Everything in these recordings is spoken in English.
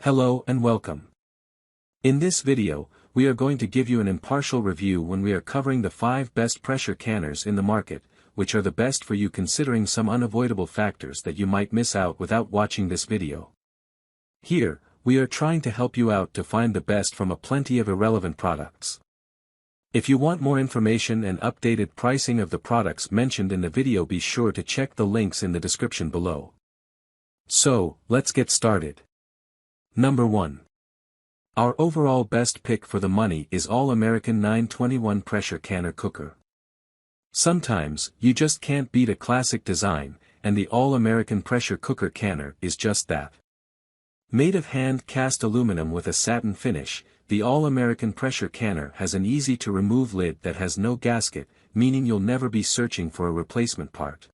Hello and welcome. In this video, we are going to give you an impartial review when we are covering the 5 best pressure canners in the market, which are the best for you considering some unavoidable factors that you might miss out without watching this video. Here, we are trying to help you out to find the best from a plenty of irrelevant products. If you want more information and updated pricing of the products mentioned in the video, be sure to check the links in the description below. So, let's get started. Number 1. Our overall best pick for the money is All-American 921 Pressure Canner Cooker. Sometimes, you just can't beat a classic design, and the All-American Pressure Cooker Canner is just that. Made of hand-cast aluminum with a satin finish, the All-American Pressure Canner has an easy-to-remove lid that has no gasket, meaning you'll never be searching for a replacement part.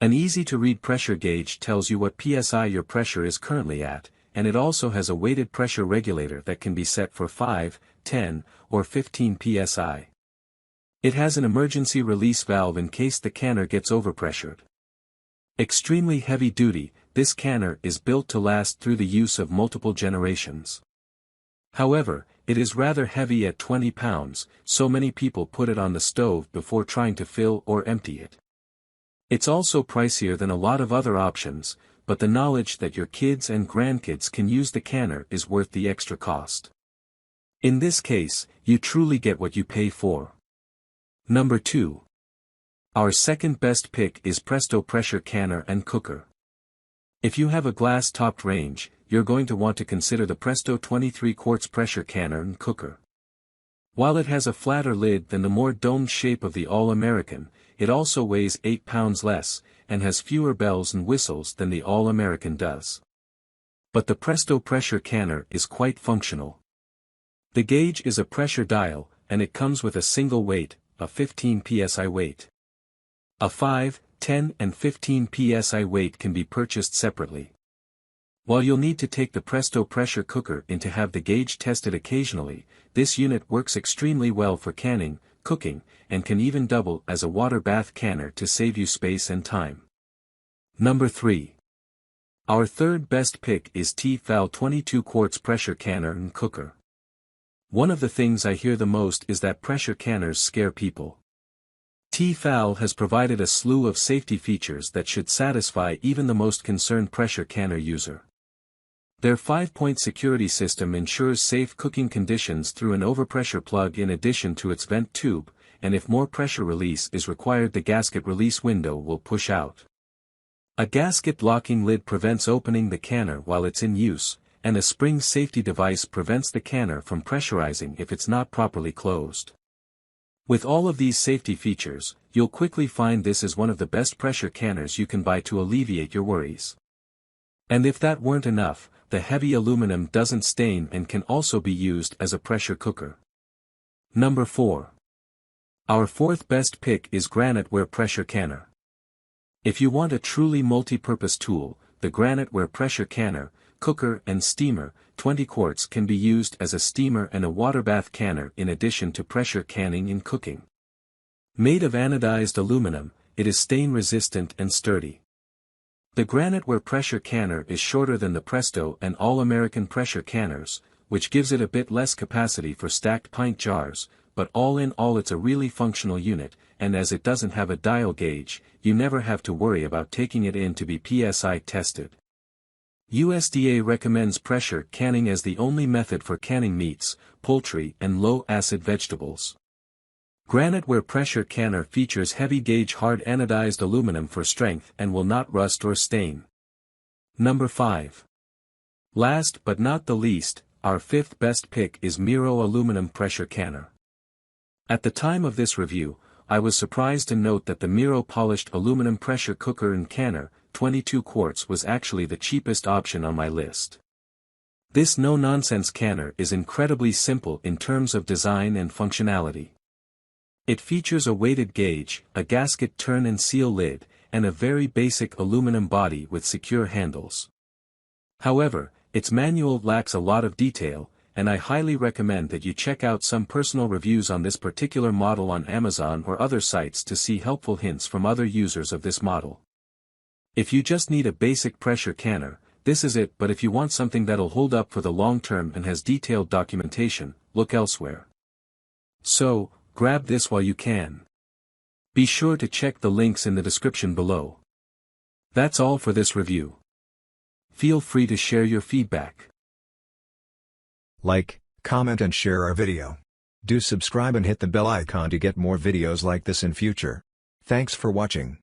An easy-to-read pressure gauge tells you what PSI your pressure is currently at, and it also has a weighted pressure regulator that can be set for 5, 10, or 15 psi. It has an emergency release valve in case the canner gets overpressured. Extremely heavy-duty, this canner is built to last through the use of multiple generations. However, it is rather heavy at 20 pounds, so many people put it on the stove before trying to fill or empty it. It's also pricier than a lot of other options, but the knowledge that your kids and grandkids can use the canner is worth the extra cost. In this case, you truly get what you pay for. Number 2. Our second best pick is Presto Pressure Canner and Cooker. If you have a glass-topped range, you're going to want to consider the Presto 23 Quarts Pressure Canner and Cooker. While it has a flatter lid than the more domed shape of the All-American, it also weighs 8 pounds less, and has fewer bells and whistles than the All-American does. But the Presto Pressure Canner is quite functional. The gauge is a pressure dial, and it comes with a single weight, a 15 psi weight. A 5, 10 and 15 psi weight can be purchased separately. While you'll need to take the Presto pressure cooker in to have the gauge tested occasionally, this unit works extremely well for canning, cooking, and can even double as a water bath canner to save you space and time. Number 3. Our third best pick is T Fal 22 Quarts Pressure Canner and Cooker. One of the things I hear the most is that pressure canners scare people. T Fal has provided a slew of safety features that should satisfy even the most concerned pressure canner user. Their 5-point security system ensures safe cooking conditions through an overpressure plug in addition to its vent tube, and if more pressure release is required, the gasket release window will push out. A gasket locking lid prevents opening the canner while it's in use, and a spring safety device prevents the canner from pressurizing if it's not properly closed. With all of these safety features, you'll quickly find this is one of the best pressure canners you can buy to alleviate your worries. And if that weren't enough, the heavy aluminum doesn't stain and can also be used as a pressure cooker. Number 4. Our fourth best pick is Granite Ware Pressure Canner. If you want a truly multi-purpose tool, the Granite Ware Pressure Canner, Cooker and Steamer, 20 quarts can be used as a steamer and a water bath canner in addition to pressure canning and cooking. Made of anodized aluminum, it is stain-resistant and sturdy. The Granite Ware Pressure Canner is shorter than the Presto and All-American Pressure Canners, which gives it a bit less capacity for stacked pint jars, but all in all it's a really functional unit, and as it doesn't have a dial gauge, you never have to worry about taking it in to be PSI tested. USDA recommends pressure canning as the only method for canning meats, poultry and low-acid vegetables. Granite Ware Pressure Canner features heavy-gauge hard anodized aluminum for strength and will not rust or stain. Number 5. Last but not the least, our fifth best pick is Miro Aluminum Pressure Canner. At the time of this review, I was surprised to note that the Miro Polished Aluminum Pressure Cooker and Canner, 22 quarts was actually the cheapest option on my list. This no-nonsense canner is incredibly simple in terms of design and functionality. It features a weighted gauge, a gasket turn and seal lid, and a very basic aluminum body with secure handles. However, its manual lacks a lot of detail, and I highly recommend that you check out some personal reviews on this particular model on Amazon or other sites to see helpful hints from other users of this model. If you just need a basic pressure canner, this is it, but if you want something that'll hold up for the long term and has detailed documentation, look elsewhere. So, grab this while you can. Be sure to check the links in the description below. That's all for this review. Feel free to share your feedback. Like, comment and share our video. Do subscribe and hit the bell icon to get more videos like this in future. Thanks for watching.